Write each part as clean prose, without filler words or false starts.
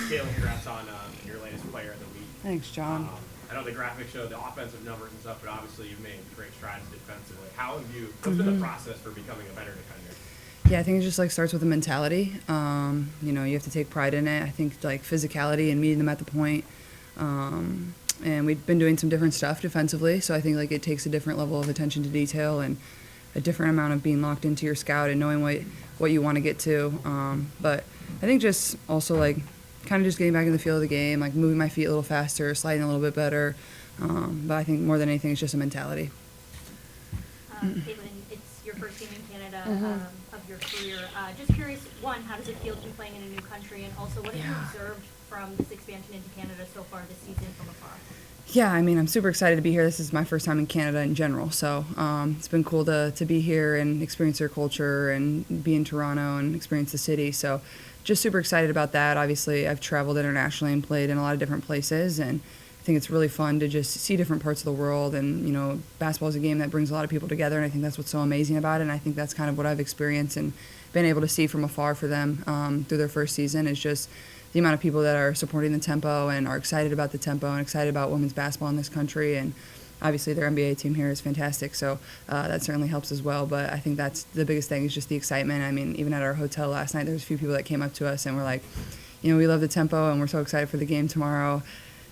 Kayla, congrats on your latest Player of the Week. Thanks, John. I know the graphics show the offensive numbers and stuff, but obviously you've made great strides defensively. What's been the process for becoming a better defender? Yeah, I think it just starts with the mentality. You have to take pride in it. I think physicality and meeting them at the point. And we've been doing some different stuff defensively, so I think it takes a different level of attention to detail and a different amount of being locked into your scout and knowing what you want to get to. But I think just also kind of just getting back in the feel of the game, moving my feet a little faster, sliding a little bit better. But I think more than anything, it's just a mentality. Caitlin, it's your first game in Canada of your career. Just curious, one, how does it feel to be playing in a new country? And also, what have you observed from this expansion into Canada so far this season from afar? Yeah, I mean, I'm super excited to be here. This is my first time in Canada in general. So it's been cool to be here and experience their culture and be in Toronto and experience the city. So just super excited about that. Obviously, I've traveled internationally and played in a lot of different places. And I think it's really fun to just see different parts of the world. And, basketball is a game that brings a lot of people together. And I think that's what's so amazing about it. And I think that's kind of what I've experienced and been able to see from afar for them through their first season is just the amount of people that are supporting the tempo and are excited about the tempo and excited about women's basketball in this country. And obviously their NBA team here is fantastic, so that certainly helps as well. But I think that's the biggest thing is just the excitement. I mean, even at our hotel last night, there was a few people that came up to us and were like, we love the tempo and we're so excited for the game tomorrow.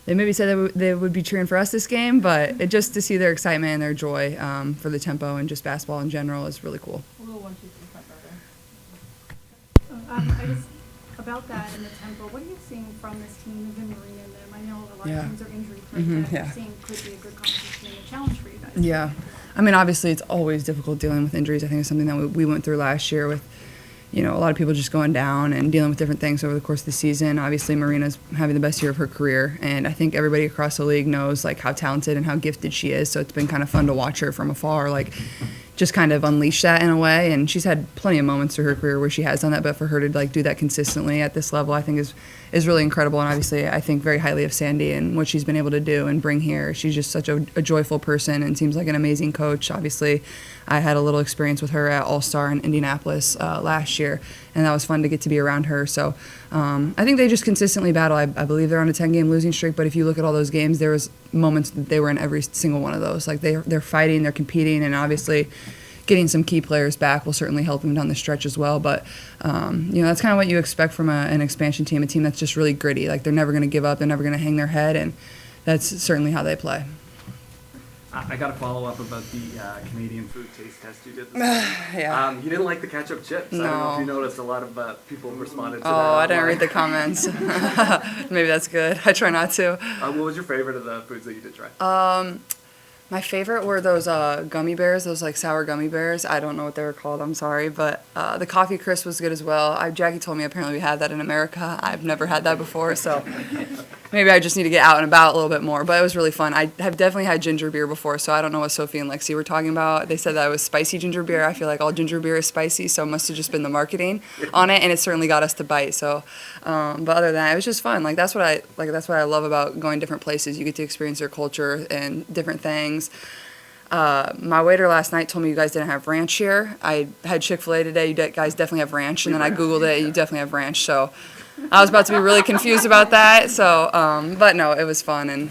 They maybe said they would be cheering for us this game, but just to see their excitement and their joy for the tempo and just basketball in general is really cool. A little 1, 2, 3, I guess about that and the tempo, what are you seeing from this team, even Marina and them? I know a lot of teams are injury-prone, but I'm seeing could be a good competition and a challenge for you guys. Yeah. I mean, obviously it's always difficult dealing with injuries. I think it's something that we went through last year with, a lot of people just going down and dealing with different things over the course of the season. Obviously, Marina's having the best year of her career, and I think everybody across the league knows, how talented and how gifted she is, so it's been kind of fun to watch her from afar, just kind of unleash that in a way. And she's had plenty of moments through her career where she has done that, but for her to do that consistently at this level, I think is really incredible. And obviously I think very highly of Sandy and what she's been able to do and bring here. She's just such a joyful person and seems like an amazing coach. Obviously I had a little experience with her at All-Star in Indianapolis last year, and that was fun to get to be around her. So I think they just consistently battle. I believe they're on a 10-game losing streak, but if you look at all those games, there was moments that they were in every single one of those. They're fighting, they're competing, and obviously getting some key players back will certainly help them down the stretch as well. But, that's kind of what you expect from an expansion team, a team that's just really gritty. They're never going to give up, they're never going to hang their head, and that's certainly how they play. I got to follow up about the Canadian food taste test you did this morning. You didn't like the ketchup chips. No. I don't know if you noticed a lot of people responded to that. Oh, I didn't read the comments. Maybe that's good. I try not to. What was your favorite of the foods that you did try? My favorite were those gummy bears, those sour gummy bears. I don't know what they were called, I'm sorry, but the coffee crisp was good as well. Jackie told me apparently we had that in America. I've never had that before, so maybe I just need to get out and about a little bit more, but it was really fun. I have definitely had ginger beer before, so I don't know what Sophie and Lexi were talking about. They said that it was spicy ginger beer. I feel like all ginger beer is spicy, so it must have just been the marketing on it, and it certainly got us to bite. So, but other than that, it was just fun. That's what I love about going different places. You get to experience their culture and different things. My waiter last night told me you guys didn't have ranch here. I had Chick-fil-A today. You guys definitely have ranch, and then I Googled it. You definitely have ranch, so I was about to be really confused about that. So, but no, it was fun, and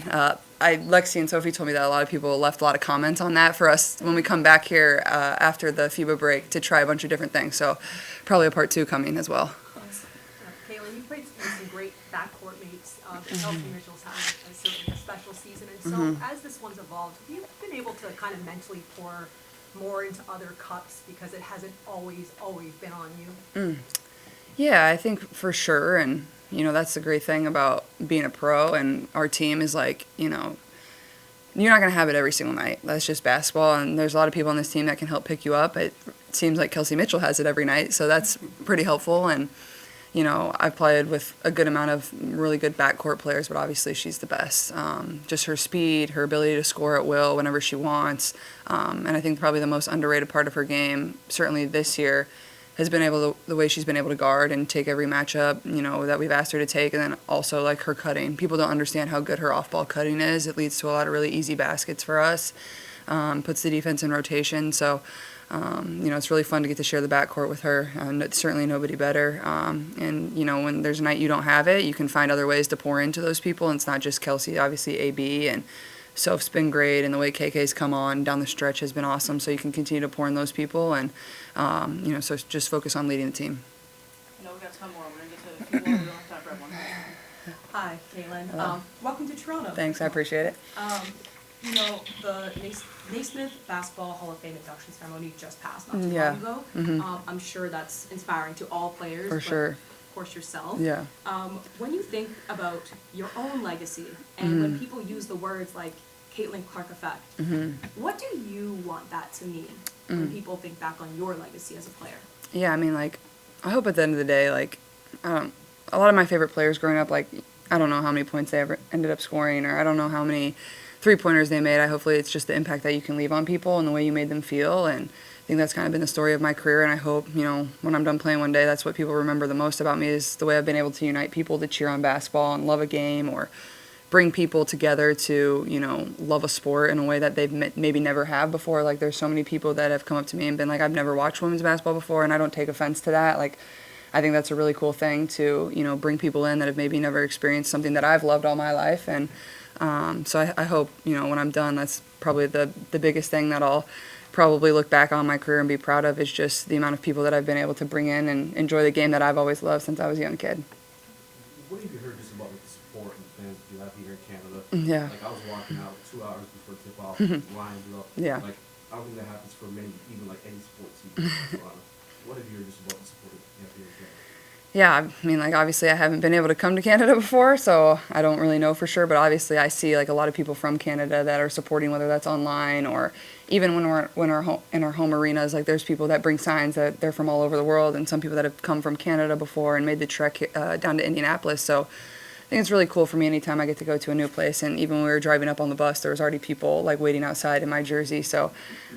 Lexi and Sophie told me that a lot of people left a lot of comments on that for us when we come back here after the FIBA break to try a bunch of different things. So, probably a part 2 coming as well. Kayla, you played with some great backcourt mates. Chelsea Mitchell's having certainly a special season, and so as this one's evolved, have you been able to kind of mentally pour more into other cups because it hasn't always been on you? Yeah, I think for sure, and that's the great thing about being a pro and our team is you're not going to have it every single night. That's just basketball, and there's a lot of people on this team that can help pick you up. It seems like Kelsey Mitchell has it every night, so that's pretty helpful. And I've played with a good amount of really good backcourt players, but obviously she's the best. Just her speed, her ability to score at will whenever she wants, and I think probably the most underrated part of her game, certainly this year, has been the way she's been able to guard and take every matchup, that we've asked her to take, and then also her cutting. People don't understand how good her off-ball cutting is. It leads to a lot of really easy baskets for us, puts the defense in rotation. So It's really fun to get to share the backcourt with her. Certainly nobody better. And when there's a night you don't have it, you can find other ways to pour into those people. And it's not just Kelsey, obviously AB and Soph's been great, and the way KK's come on down the stretch has been awesome. So you can continue to pour in those people, and so just focus on leading the team. I know we got 10 more. We're gonna get to a few more. We don't have time for everyone. Hi, Caitlin. Welcome to Toronto. Thanks, I appreciate it. The Naismith Basketball Hall of Fame induction ceremony just passed not too Yeah. long ago. Mm-hmm. I'm sure that's inspiring to all players. For but sure. Of course, yourself. Yeah. When you think about your own legacy, and when people use the words like Caitlin Clark effect, what do you want that to mean when people think back on your legacy as a player? Yeah, I mean, I hope at the end of the day, a lot of my favorite players growing up, I don't know how many points they ever ended up scoring, or I don't know how many three-pointers they made. Hopefully it's just the impact that you can leave on people and the way you made them feel, and I think that's kind of been the story of my career, and I hope, when I'm done playing one day, that's what people remember the most about me, is the way I've been able to unite people to cheer on basketball and love a game, or bring people together to, love a sport in a way that they've maybe never have before. There's so many people that have come up to me and been like, I've never watched women's basketball before, and I don't take offense to that. I think that's a really cool thing to, bring people in that have maybe never experienced something that I've loved all my life. And so I hope, when I'm done, that's probably the biggest thing that I'll probably look back on my career and be proud of, is just the amount of people that I've been able to bring in and enjoy the game that I've always loved since I was a young kid. What have you heard just about the support and fans do out here in Canada? Yeah. I was walking out 2 hours before tip-off, lines up. Yeah. I don't think that happens for many, even any sports team in Toronto. What have you heard just about the support out here in Canada? Yeah, I mean, obviously I haven't been able to come to Canada before, so I don't really know for sure, but obviously I see, a lot of people from Canada that are supporting, whether that's online or even when we're in our home arenas. There's people that bring signs that they're from all over the world, and some people that have come from Canada before and made the trek down to Indianapolis. So I think it's really cool for me anytime I get to go to a new place, and even when we were driving up on the bus, there was already people, waiting outside in my jersey. So,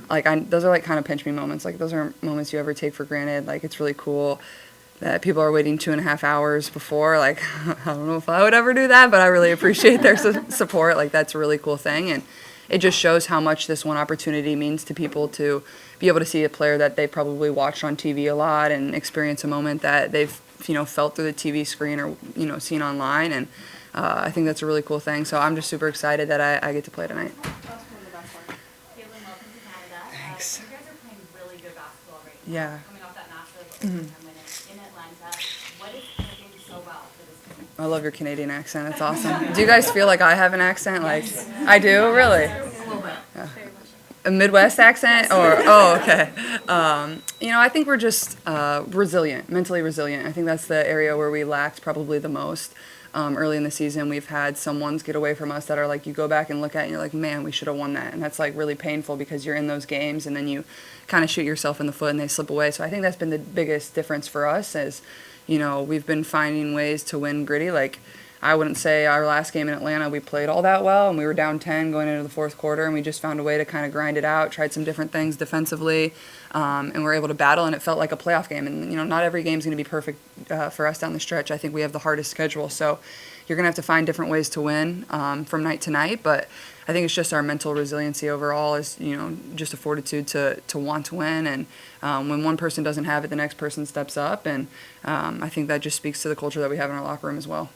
those are, kind of pinch me moments. Those are moments you ever take for granted. It's really cool that people are waiting 2.5 hours before. I don't know if I would ever do that, but I really appreciate their support. That's a really cool thing, and it just shows how much this one opportunity means to people, to be able to see a player that they probably watched on TV a lot and experience a moment that they've felt through the TV screen or seen online, and I think that's a really cool thing. So I'm just super excited that I get to play tonight. Caitlin, welcome to Canada. Thanks. You guys are playing really good basketball right now. Yeah. Coming off that massive overtime win in Atlanta. What is clicking so well for this team? I love your Canadian accent. It's awesome. Do you guys feel like I have an accent? I do? Really? A little bit. Yeah. A Midwest accent? Okay. I think we're just resilient, mentally resilient. I think that's the area where we lacked probably the most. Early in the season, we've had some ones get away from us that are you go back and look at it and you're like, man, we should have won that. And that's really painful, because you're in those games and then you kind of shoot yourself in the foot and they slip away. So I think that's been the biggest difference for us, is, we've been finding ways to win gritty. I wouldn't say our last game in Atlanta we played all that well, and we were down 10 going into the fourth quarter, and we just found a way to kind of grind it out, tried some different things defensively, and we're able to battle, and it felt like a playoff game. And, not every game's going to be perfect for us down the stretch. I think we have the hardest schedule, so you're going to have to find different ways to win from night to night, but I think it's just our mental resiliency overall is, just a fortitude to want to win, and when one person doesn't have it, the next person steps up, and I think that just speaks to the culture that we have in our locker room as well.